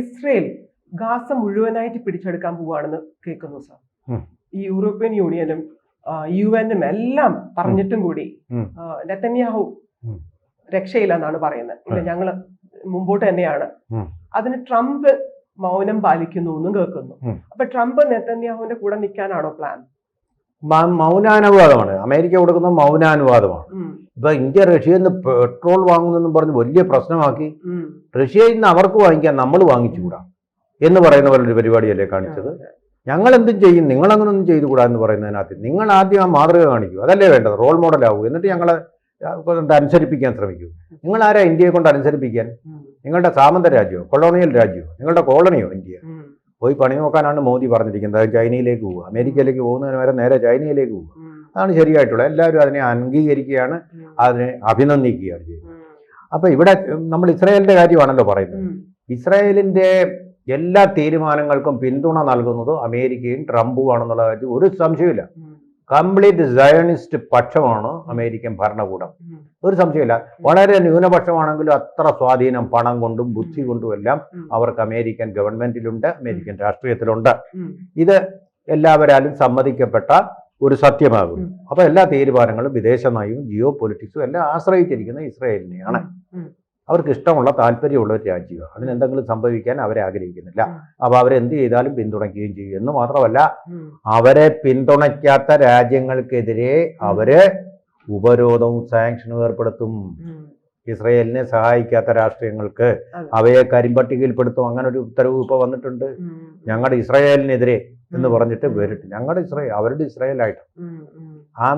Israel Gaza മുഴുവനായിട്ട് പിടിച്ചെടുക്കാൻ പോവുകയാണെന്ന് കേൾക്കുന്നു സാർ. ഈ യൂറോപ്യൻ യൂണിയനും UN എല്ലാം പറഞ്ഞിട്ടും കൂടി നെതന്യാഹു രക്ഷയില്ലെന്നാണ് പറയുന്നത്. ഇല്ല, ഞങ്ങള് മുമ്പോട്ട് തന്നെയാണ്. അതിന് ട്രംപ് മൗനം പാലിക്കുന്നു എന്നും കേൾക്കുന്നു. അപ്പൊ ട്രംപ് നെതന്യാഹുവിന്റെ കൂടെ നിൽക്കാനാണോ പ്ലാൻ? മൗനാനുവാദമാണ്. അമേരിക്ക കൊടുക്കുന്ന മൗനാനുവാദമാണ്. ഇപ്പൊ ഇന്ത്യ റഷ്യയിൽ നിന്ന് പെട്രോൾ വാങ്ങുന്നെന്നും പറഞ്ഞ് വലിയ പ്രശ്നമാക്കി. റഷ്യയിൽ നിന്ന് അവർക്ക് വാങ്ങിക്കാൻ നമ്മൾ വാങ്ങിച്ചുകൂടാ എന്ന് പറയുന്ന പോലെ ഒരു പരിപാടിയല്ലേ കാണിച്ചത്. ഞങ്ങൾ എന്തും ചെയ്യും, നിങ്ങളങ്ങനെ ഒന്നും ചെയ്തുകൂടാ എന്ന് പറയുന്നതിനകത്ത് നിങ്ങൾ ആദ്യം ആ മാതൃക കാണിക്കൂ. അതല്ലേ വേണ്ടത്. റോൾ മോഡലാകൂ. എന്നിട്ട് ഞങ്ങളെ കൊണ്ട് അനുസരിപ്പിക്കാൻ ശ്രമിക്കൂ. നിങ്ങൾ ആരാ ഇന്ത്യയെ കൊണ്ട് അനുസരിപ്പിക്കാൻ? നിങ്ങളുടെ സാമന്ത രാജ്യമോ കൊളോണിയൽ രാജ്യമോ നിങ്ങളുടെ കോളനിയോ ഇന്ത്യ? പോയി പണി നോക്കാനാണ് മോദി പറഞ്ഞിരിക്കുന്നത്. ചൈനയിലേക്ക് പോവുക, അമേരിക്കയിലേക്ക് പോകുന്നതിന് വരെ നേരെ ചൈനയിലേക്ക് പോവുക. അതാണ് ശരിയായിട്ടുള്ളത്. എല്ലാവരും അതിനെ അംഗീകരിക്കുകയാണ്, അതിനെ അഭിനന്ദിക്കുകയാണ് ചെയ്യുന്നത്. അപ്പം ഇവിടെ നമ്മൾ ഇസ്രായേലിൻ്റെ കാര്യമാണല്ലോ പറയുന്നത്. ഇസ്രായേലിൻ്റെ എല്ലാ തീരുമാനങ്ങൾക്കും പിന്തുണ നൽകുന്നത് അമേരിക്കയും ട്രംപുമാണെന്നുള്ള കാര്യം ഒരു സംശയമില്ല. കംപ്ലീറ്റ് സയണിസ്റ്റ് പക്ഷമാണ് അമേരിക്കൻ ഭരണകൂടം, ഒരു സംശയമില്ല. വളരെ ന്യൂനപക്ഷമാണെങ്കിലും അത്ര സ്വാധീനം പണം കൊണ്ടും ബുദ്ധി കൊണ്ടും എല്ലാം അവർക്ക് അമേരിക്കൻ ഗവൺമെന്റിലുണ്ട്, അമേരിക്കൻ രാഷ്ട്രീയത്തിലുണ്ട്. ഇത് എല്ലാവരാലും സമ്മതിക്കപ്പെട്ട ഒരു സത്യമാകും. അപ്പൊ എല്ലാ തീരുമാനങ്ങളും വിദേശ നയവും ജിയോ പൊളിറ്റിക്സും എല്ലാം ആശ്രയിച്ചിരിക്കുന്ന ഇസ്രായേലിനെയാണ്. അവർക്ക് ഇഷ്ടമുള്ള താല്പര്യമുള്ള ഒരു രാജ്യമാണ്. അതിനെന്തെങ്കിലും സംഭവിക്കാൻ അവരെ ആഗ്രഹിക്കുന്നില്ല. അപ്പോൾ അവരെന്ത് ചെയ്താലും പിന്തുണയ്ക്കുകയും ചെയ്യും. എന്ന് മാത്രമല്ല, അവരെ പിന്തുണയ്ക്കാത്ത രാജ്യങ്ങൾക്കെതിരെ അവര് ഉപരോധവും സാങ്ഷനും ഏർപ്പെടുത്തും. ഇസ്രയേലിനെ സഹായിക്കാത്ത രാഷ്ട്രീയങ്ങൾക്ക് അവയെ കരിമ്പട്ടികയിൽപ്പെടുത്തും. അങ്ങനെ ഒരു ഉത്തരവ് ഇപ്പോൾ വന്നിട്ടുണ്ട്. ഞങ്ങളുടെ ഇസ്രയേലിനെതിരെ എന്ന് പറഞ്ഞിട്ട് വരട്ടെ. ഞങ്ങളുടെ ഇസ്രയേൽ അവരുടെ ഇസ്രയേലായിട്ട്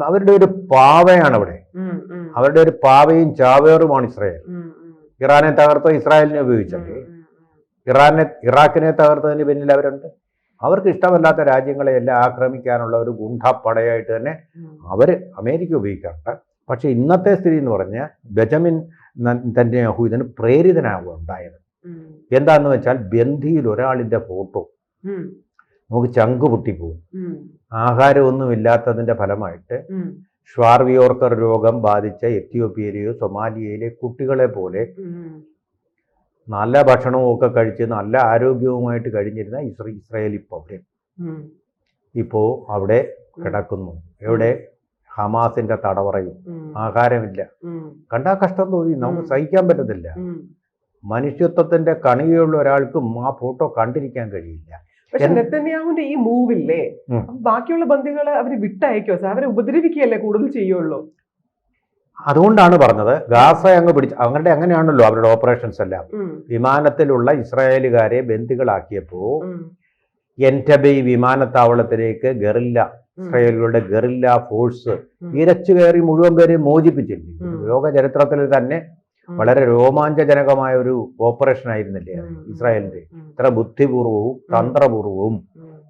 അവരുടെ ഒരു പാവയാണ് അവിടെ. അവരുടെ ഒരു പാവയും ചാവേറുമാണ് ഇസ്രയേൽ. ഇറാനെ തകർത്ത ഇസ്രായേലിനെ ഉപയോഗിച്ചല്ലേ. ഇറാഖിനെ തകർത്തതിന് പിന്നിൽ അവരുണ്ട്. അവർക്ക് ഇഷ്ടമല്ലാത്ത രാജ്യങ്ങളെ എല്ലാം ആക്രമിക്കാനുള്ള ഒരു ഗുണ്ടാപ്പടയായിട്ട് തന്നെ അവർ അമേരിക്ക ഉപയോഗിക്കാറുണ്ട്. പക്ഷെ ഇന്നത്തെ സ്ഥിതി എന്ന് പറഞ്ഞാൽ ബെഞ്ചമിൻ നെതന്യാഹു ഇതിന് പ്രേരിതനാവുക ഉണ്ടായത്. എന്താന്ന് വെച്ചാൽ ബന്ധിയിൽ ഒരാളിന്റെ ഫോട്ടോ നമുക്ക് ചങ്ക് പൊട്ടിപ്പോവും. ആഹാരമൊന്നുമില്ലാത്തതിന്റെ ഫലമായിട്ട് ഷ്വാർവിയോർക്കർ രോഗം ബാധിച്ച എത്യോപ്യയിലെയോ സൊമാലിയയിലെ കുട്ടികളെ പോലെ നല്ല ഭക്ഷണവും ഒക്കെ കഴിച്ച് നല്ല ആരോഗ്യവുമായിട്ട് കഴിഞ്ഞിരുന്ന ഇസ്രായേൽ ഇപ്പോൾ അവിടെ കിടക്കുന്നു. എവിടെ? ഹമാസിന്റെ തടവറയും. ആഹാരമില്ല. കണ്ടാ കഷ്ടം തോന്നി. നമുക്ക് സഹിക്കാൻ പറ്റത്തില്ല. മനുഷ്യത്വത്തിന്റെ കണികയുള്ള ഒരാൾക്കും ആ ഫോട്ടോ കണ്ടിരിക്കാൻ കഴിയില്ല. പക്ഷെ നെതന്യാഹുവിന്റെ ഈ മൂവില്ലേ, ബാക്കിയുള്ള ബന്ദികളെ അവര് വിട്ടയക്കോ? അവരെ ഉപദ്രവിക്കുകയല്ലേ കൂടുതൽ ചെയ്യുള്ളൂ. അതുകൊണ്ടാണ് പറഞ്ഞത് ഗാസ അങ്ങ് പിടിച്ച്. അവരുടെ അങ്ങനെയാണല്ലോ അവരുടെ ഓപ്പറേഷൻസ് എല്ലാം. വിമാനത്തിലുള്ള ഇസ്രായേലുകാരെ ബന്ദികളാക്കിയപ്പോ എൻറ്റബെ വിമാനത്താവളത്തിലേക്ക് ഇസ്രായേലുകളുടെ ഗറില്ല ഫോഴ്സ് ഇരച്ചു കയറി മുഴുവൻ പേരെയും മോചിപ്പിച്ചിട്ടുണ്ട്. ലോക ചരിത്രത്തിൽ തന്നെ വളരെ രോമാഞ്ചജനകമായ ഒരു ഓപ്പറേഷൻ ആയിരുന്നില്ലേ ഇസ്രായേലിന്റെ. ഇത്ര ബുദ്ധിപൂർവവും തന്ത്രപൂർവവും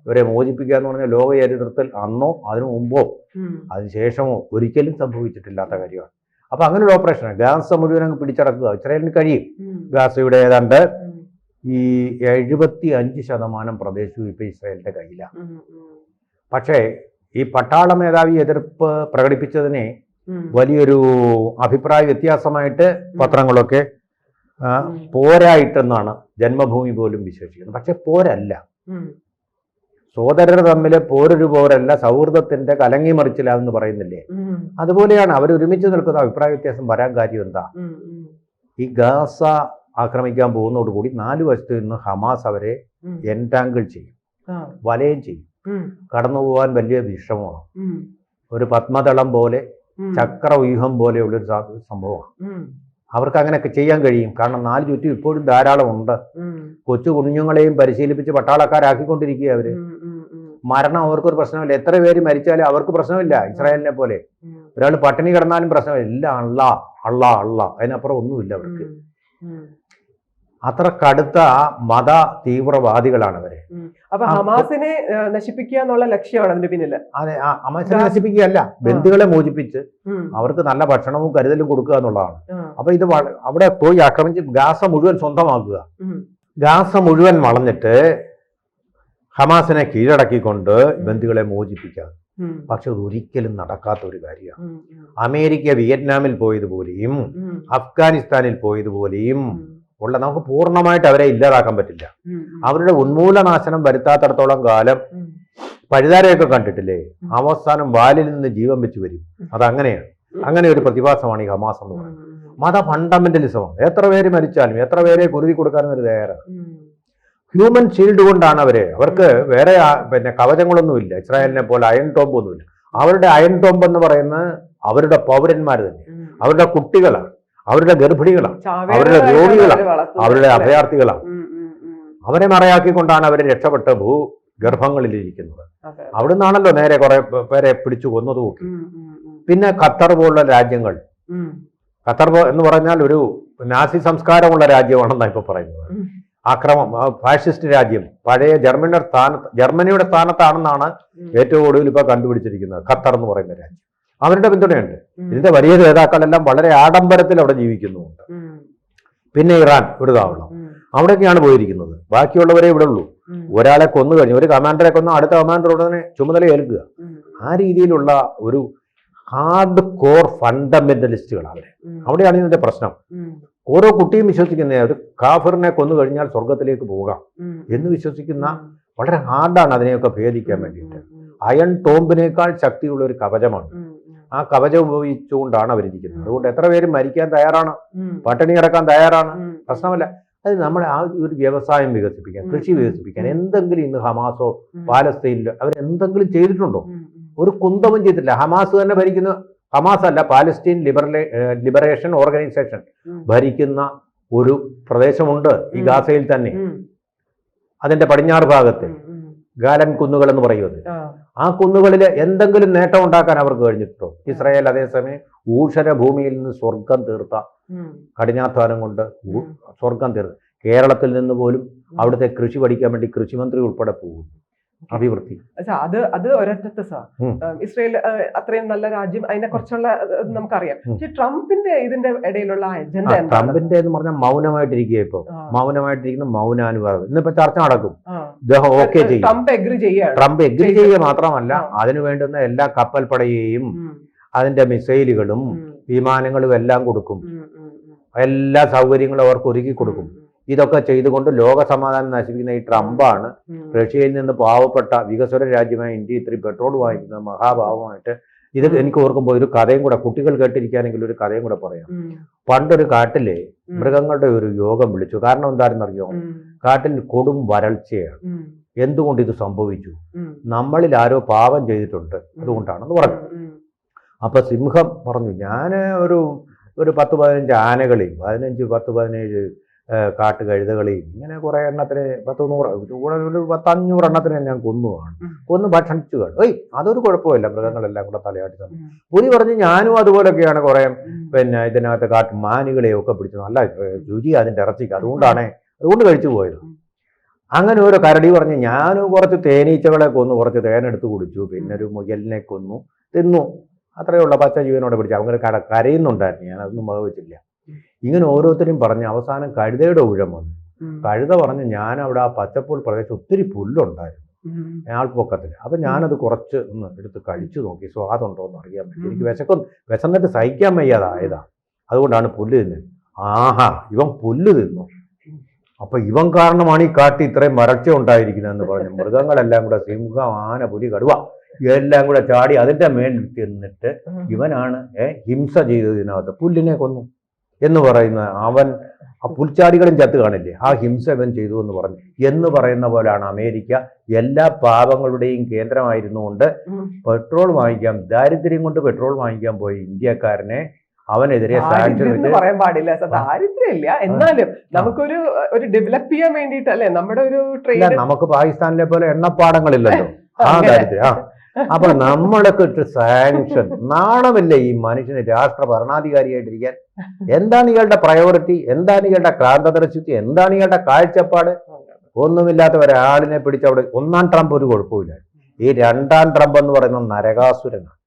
ഇവരെ മോചിപ്പിക്കുക എന്ന് പറഞ്ഞാൽ ലോക ചരിത്രത്തിൽ അന്നോ അതിനു മുമ്പോ അതിനുശേഷമോ ഒരിക്കലും സംഭവിച്ചിട്ടില്ലാത്ത കാര്യമാണ്. അപ്പൊ അങ്ങനെ ഒരു ഓപ്പറേഷൻ ഗാസ മുഴുവൻ അങ്ങ് പിടിച്ചടക്കുക ഇസ്രായേലിന് കഴിയും. ഗാസയുടെ ഏതാണ്ട് ഈ 75% പ്രദേശവും ഇപ്പൊ ഇസ്രായേലിന്റെ കയ്യിലാണ്. പക്ഷേ ഈ പട്ടാള മേധാവി എതിർപ്പ് പ്രകടിപ്പിച്ചതിനെ വലിയൊരു അഭിപ്രായ വ്യത്യാസമായിട്ട് പത്രങ്ങളൊക്കെ പോരായിട്ടെന്നാണ് ജന്മഭൂമി പോലും വിശേഷിക്കുന്നത്. പക്ഷെ പോരല്ല. സോദരർ തമ്മിൽ പോരല്ല, സൗഹൃദത്തിന്റെ കലങ്ങി മറിച്ചിലാന്ന് പറയുന്നില്ലേ, അതുപോലെയാണ് അവർ ഒരുമിച്ച് നിൽക്കുന്ന. അഭിപ്രായ വ്യത്യാസം വരാൻ കാര്യം എന്താ? ഈ ഗാസ ആക്രമിക്കാൻ പോകുന്നതോടുകൂടി 4 വശത്തു നിന്ന് ഹമാസ് അവരെ എൻടാങ്കിൾ ചെയ്യും, വലയം ചെയ്യും. കടന്നു പോകാൻ വലിയ വിഷമമാണ്. ഒരു പത്മതളം പോലെ, ചക്രവ്യൂഹം പോലെയുള്ളൊരു സംഭവമാണ്. അവർക്ക് അങ്ങനെയൊക്കെ ചെയ്യാൻ കഴിയും. കാരണം 4 ചുറ്റും ഇപ്പോഴും ധാരാളം ഉണ്ട്. കൊച്ചു കുഞ്ഞുങ്ങളെയും പരിശീലിപ്പിച്ച് പട്ടാളക്കാരാക്കിക്കൊണ്ടിരിക്കുക അവര്. മരണം അവർക്കൊരു പ്രശ്നമില്ല. എത്ര പേര് മരിച്ചാലും അവർക്ക് പ്രശ്നമില്ല. ഇസ്രായേലിനെ പോലെ ഒരാൾ പട്ടിണി കിടന്നാലും പ്രശ്നമില്ല. എല്ലാം അള്ളാ അള്ളാ അള്ളാ, അതിനപ്പുറം ഒന്നുമില്ല അവർക്ക്. അത്ര കടുത്ത മത തീവ്രവാദികളാണ് അവര്. അപ്പൊ ഹമാസിനെ നശിപ്പിക്കുക എന്നുള്ള ലക്ഷ്യമാണ് അതിന്റെ പിന്നില്. അതെ, ഹമാസിനെ നശിപ്പിക്കുകയല്ല, ബന്ദികളെ മോചിപ്പിച്ച് അവർക്ക് നല്ല ഭക്ഷണവും കരുതലും കൊടുക്കുക എന്നുള്ളതാണ്. അപ്പൊ ഇത് അവിടെ പോയി ആക്രമിച്ച് ഗാസ മുഴുവൻ സ്വന്തമാക്കുക. ഗാസ മുഴുവൻ വളഞ്ഞിട്ട് ഹമാസിനെ കീഴടക്കിക്കൊണ്ട് ബന്ദികളെ മോചിപ്പിക്കുക. പക്ഷെ അത് ഒരിക്കലും നടക്കാത്ത ഒരു കാര്യമാണ്. അമേരിക്ക വിയറ്റ്നാമിൽ പോയതുപോലെയും അഫ്ഗാനിസ്ഥാനിൽ പോയതുപോലെയും ഉള്ള നമുക്ക് പൂർണ്ണമായിട്ട് അവരെ ഇല്ലാതാക്കാൻ പറ്റില്ല. അവരുടെ ഉന്മൂലനാശനം വരുത്താത്തടത്തോളം കാലം പഴുതാരയൊക്കെ കണ്ടിട്ടില്ലേ, അവസാനം വാലിൽ നിന്ന് ജീവൻ വെച്ച് വരും. അതങ്ങനെയാണ്. അങ്ങനെ ഒരു പ്രതിഭാസമാണ് ഈ ഹമാസ് എന്ന് പറയുന്നത്. മത ഫണ്ടമെന്റലിസമാണ്. എത്ര പേര് മരിച്ചാലും എത്ര പേരെ കുരുതി കൊടുക്കാനും ഒരു തയ്യാറാണ്. ഹ്യൂമൻ ഷീൽഡ് കൊണ്ടാണ് അവർക്ക് വേറെ പിന്നെ കവചങ്ങളൊന്നുമില്ല. ഇസ്രായേലിനെ പോലെ അയൺ ടോംബ് ഒന്നുമില്ല. അവരുടെ അയൺ ടോംബ് എന്ന് പറയുന്നത് അവരുടെ പൗരന്മാർ തന്നെ, അവരുടെ കുട്ടികളാണ്, അവരുടെ ഗർഭിണികളാണ്, അവരുടെ രോഗികളാണ്, അവരുടെ അഭയാർത്ഥികളാണ്. അവരെ മറയാക്കിക്കൊണ്ടാണ് അവർ രക്ഷപ്പെട്ട് ഗർഭങ്ങളിലിരിക്കുന്നത്. അവിടെ നിന്നാണല്ലോ നേരെ കുറെ പേരെ പിടിച്ചു കൊന്നതും. പിന്നെ ഖത്തർ പോലുള്ള രാജ്യങ്ങൾ, ഖത്തർ എന്ന് പറഞ്ഞാൽ ഒരു നാസി സംസ്കാരമുള്ള രാജ്യമാണെന്നാണ് ഇപ്പൊ പറയുന്നത്. ആക്രമം, ഫാഷിസ്റ്റ് രാജ്യം, പഴയ ജർമ്മനിയുടെ സ്ഥാനത്താണെന്നാണ് ഏറ്റവും ഒടുവിൽ ഇപ്പൊ കണ്ടുപിടിച്ചിരിക്കുന്നത് ഖത്തർ എന്ന് പറയുന്ന രാജ്യം. അവരുടെ പിന്തുണയുണ്ട്. ഇതിന്റെ വലിയ നേതാക്കളെല്ലാം വളരെ ആഡംബരത്തിൽ അവിടെ ജീവിക്കുന്നുമുണ്ട്. പിന്നെ ഇറാൻ ഒരു താവളം, അവിടേക്കാണ് പോയിരിക്കുന്നത്. ബാക്കിയുള്ളവരെ ഇവിടെ ഉള്ളൂ. ഒരാളെ കൊന്നു കഴിഞ്ഞു, ഒരു കമാൻഡറെ കൊന്നു, അടുത്ത കമാൻഡർ ഉടനെ ചുമതല ഏൽക്കുക. ആ രീതിയിലുള്ള ഒരു ഹാർഡ് കോർ ഫണ്ടമെന്റലിസ്റ്റുകളാണ് അവിടെയാണ് ഇതിന്റെ പ്രശ്നം. ഓരോ കുട്ടിയും വിശ്വസിക്കുന്ന ഒരു കാഫിറിനെ കൊന്നു കഴിഞ്ഞാൽ സ്വർഗത്തിലേക്ക് പോകാം എന്ന് വിശ്വസിക്കുന്ന, വളരെ ഹാർഡാണ് അതിനെയൊക്കെ ഭേദിക്കാൻ വേണ്ടിയിട്ട്. അയൺ ടോംബിനേക്കാൾ ശക്തിയുള്ള ഒരു കവചമാണ്. ആ കവചം ഉപയോഗിച്ചുകൊണ്ടാണ് അവരിയ്ക്കുന്നത്. അതുകൊണ്ട് എത്ര പേരും മരിക്കാൻ തയ്യാറാണ്, പട്ടിണി കിടക്കാൻ തയ്യാറാണ്, പ്രശ്നമല്ല. അത് നമ്മുടെ ആ ഒരു വ്യവസായം വികസിപ്പിക്കാൻ, കൃഷി വികസിപ്പിക്കാൻ എന്തെങ്കിലും ഇന്ന് ഹമാസോ പാലസ്തീനിലോ അവരെന്തെങ്കിലും ചെയ്തിട്ടുണ്ടോ? ഒരു കുന്തവും ചെയ്തിട്ടില്ല. ഹമാസ് തന്നെ ഭരിക്കുന്ന, ഹമാസ് അല്ല, പാലസ്തീൻ ലിബറേഷൻ ഓർഗനൈസേഷൻ ഭരിക്കുന്ന ഒരു പ്രദേശമുണ്ട് ഈ ഗാസയിൽ തന്നെ. അതിന്റെ പടിഞ്ഞാറ് ഭാഗത്ത് ഗാലൻ കുന്നുകൾ എന്ന് പറയുന്നത്. ആ കുന്നുകളിൽ എന്തെങ്കിലും നേട്ടം ഉണ്ടാക്കാൻ അവർക്ക് കഴിഞ്ഞിട്ടോ? ഇസ്രായേൽ അതേസമയം ഊഷര ഭൂമിയിൽ നിന്ന് സ്വർഗം തീർത്ത, കഠിനാധ്വാനം കൊണ്ട് സ്വർഗം തീർത്ത, കേരളത്തിൽ നിന്ന് പോലും അവിടുത്തെ കൃഷി പഠിക്കാൻ വേണ്ടി കൃഷിമന്ത്രി ഉൾപ്പെടെ പോകുന്നു. അഭിവൃദ്ധി അത് ഒരൊറ്റത്തെ സാർ. ഇസ്രായേൽ അത്രയും നല്ല രാജ്യം, അതിനെ കുറിച്ചുള്ള നമുക്കറിയാം. പക്ഷെ ട്രംപിന്റെ ഇതിന്റെ ഇടയിലുള്ള അജണ്ട, ട്രംപിന്റെ എന്ന് പറഞ്ഞാൽ മൗനമായിട്ടിരിക്കുക. ഇപ്പൊ മൗനമായിട്ടിരിക്കുന്ന മൗനാനുവാദം. ഇന്നിപ്പോ ചർച്ച നടക്കും. ഇദ്ദേഹം ഓക്കെ ചെയ്യും. ട്രംപ് എഗ്രി ചെയ്യുക മാത്രമല്ല, അതിനു വേണ്ടുന്ന എല്ലാ കപ്പൽപ്പടയെയും അതിന്റെ മിസൈലുകളും വിമാനങ്ങളും എല്ലാം കൊടുക്കും. എല്ലാ സൗകര്യങ്ങളും അവർക്ക് ഒരുക്കി കൊടുക്കും. ഇതൊക്കെ ചെയ്തുകൊണ്ട് ലോക സമാധാനം നശിപ്പിക്കുന്ന ഈ ട്രംപാണ് റഷ്യയിൽ നിന്ന് പാവപ്പെട്ട വികസ്വര രാജ്യമായ ഇന്ത്യ ഇത്രയും പെട്രോൾ വാങ്ങിക്കുന്ന മഹാഭാവമായിട്ട്. ഇത് എനിക്ക് ഓർക്കുമ്പോൾ ഒരു കഥയും കൂടെ, കുട്ടികൾ കേട്ടിരിക്കാനെങ്കിൽ ഒരു കഥയും കൂടെ പറയാം. പണ്ടൊരു കാട്ടിലെ മൃഗങ്ങളുടെ ഒരു യോഗം വിളിച്ചു. കാരണം എന്താണെന്നറിയോ? കാട്ടിൽ കൊടും വരൾച്ചയാണ്. എന്തുകൊണ്ട് ഇത് സംഭവിച്ചു? നമ്മളിൽ ആരോ പാപം ചെയ്തിട്ടുണ്ട്, അതുകൊണ്ടാണെന്ന് പറഞ്ഞു. അപ്പൊ സിംഹം പറഞ്ഞു, ഞാൻ ഒരു 10-15 ആനകളെയും 15-17 കാട്ടുകഴുതകളെയും ഇങ്ങനെ കുറെ എണ്ണത്തിന് 100-500 എണ്ണത്തിന് ഞാൻ കൊന്നു ഭക്ഷണിച്ചു കാണും. അതൊരു കുഴപ്പമില്ല, മൃഗങ്ങളെല്ലാം കൂടെ തലയാട്ടി തന്നു. പുലി പറഞ്ഞു, ഞാനും അതുപോലൊക്കെയാണ് കുറെ പിന്നെ ഇതിനകത്ത് മാനുകളെയൊക്കെ പിടിച്ചു, നല്ല രുചി അതിന്റെ ഇറച്ചിക്ക്, അതുകൊണ്ട് കഴിച്ചു പോയത്. അങ്ങനെ ഒരു കരടി പറഞ്ഞു, ഞാനും കുറച്ച് തേനീച്ചകളെ കൊന്നു, കുറച്ച് തേനെടുത്ത് കുടിച്ചു, പിന്നെ ഒരു മുയലിനെ കൊന്നു തിന്നു, അത്രയുള്ള പച്ച ജീവനോടെ പിടിച്ചു. അവർ കരയുന്നുണ്ടായിരുന്നു, ഞാനതൊന്നും വകവെച്ചില്ല. ഇങ്ങനെ ഓരോരുത്തരും പറഞ്ഞ് അവസാനം കഴുതയുടെ ഊഴം വന്നു. കഴുത പറഞ്ഞ്, ഞാൻ അവിടെ ആ പച്ചപ്പുൽ പ്രദേശം ഒത്തിരി പുല്ലുണ്ടായിരുന്നു ആൾപ്പൊക്കത്തിൽ. അപ്പൊ ഞാനത് കുറച്ച് ഒന്ന് എടുത്ത് കഴിച്ചു നോക്കി, സ്വാദുണ്ടോ എന്ന് അറിയാൻ പറ്റി. എനിക്ക് വിശന്നിട്ട് സഹിക്കാൻ വയ്യാതായതാ, അതുകൊണ്ടാണ് പുല്ല് തിന്നത്. ആഹാ, ഇവൻ പുല്ല് തിന്നു, അപ്പൊ ഇവൻ കാരണമാണ് ഈ കാട്ടിൽ ഇത്രയും വരൾച്ച ഉണ്ടായിരിക്കുന്നതെന്ന് പറഞ്ഞു. മൃഗങ്ങളെല്ലാം കൂടെ, സിംഹം, ആന, പുലി, കടുവ എല്ലാം കൂടെ ചാടി അതിന്റെ മേലിൽ തിന്നിട്ട് ഇവനാണ് ഹിംസ ചെയ്തതിനകത്ത് പുല്ലിനെ കൊന്നു എന്ന് പറയുന്ന, അവൻ ആ പുൽച്ചാടികളും ചത്ത് കാണില്ലേ, ആ ഹിംസ ഇവൻ ചെയ്തു എന്ന് പറഞ്ഞു. എന്ന് പറയുന്ന പോലാണ് അമേരിക്ക എല്ലാ പാപങ്ങളുടെയും കേന്ദ്രമായിരുന്നുകൊണ്ട് പെട്രോൾ വാങ്ങിക്കാൻ, ദാരിദ്ര്യം കൊണ്ട് പെട്രോൾ വാങ്ങിക്കാൻ പോയി ഇന്ത്യക്കാരനെ അവനെതിരെ പറയാൻ പാടില്ല. ദാരിദ്ര്യമില്ല, എന്നാലും നമുക്കൊരു ഡെവലപ്പ് ചെയ്യാൻ വേണ്ടിട്ടല്ലേ നമ്മുടെ ഒരു ട്രെയിൻ. നമുക്ക് പാകിസ്ഥാനിലെ പോലെ എണ്ണപ്പാടങ്ങളില്ലല്ലോ. ആ ദാരിദ്ര്യം. അപ്പൊ നമ്മളൊക്കെ ഇട്ട് സാങ്ഷൻ, നാണമില്ലേ ഈ മനുഷ്യന് രാഷ്ട്ര ഭരണാധികാരിയായിട്ടിരിക്കാൻ? എന്താണ് ഇയാളുടെ പ്രയോറിറ്റി? എന്താണ് ഇയാളുടെ ക്രാന്തദർശിത്വം? എന്താണ് ഇയാളുടെ കാഴ്ചപ്പാട്? ഒന്നുമില്ലാത്ത ഒരാളിനെ പിടിച്ച് അവിടെ 1ാം ട്രംപ് ഒരു കുഴപ്പമില്ല. ഈ 2ാം ട്രംപ് എന്ന് പറയുന്ന നരകാസുരനാണ്.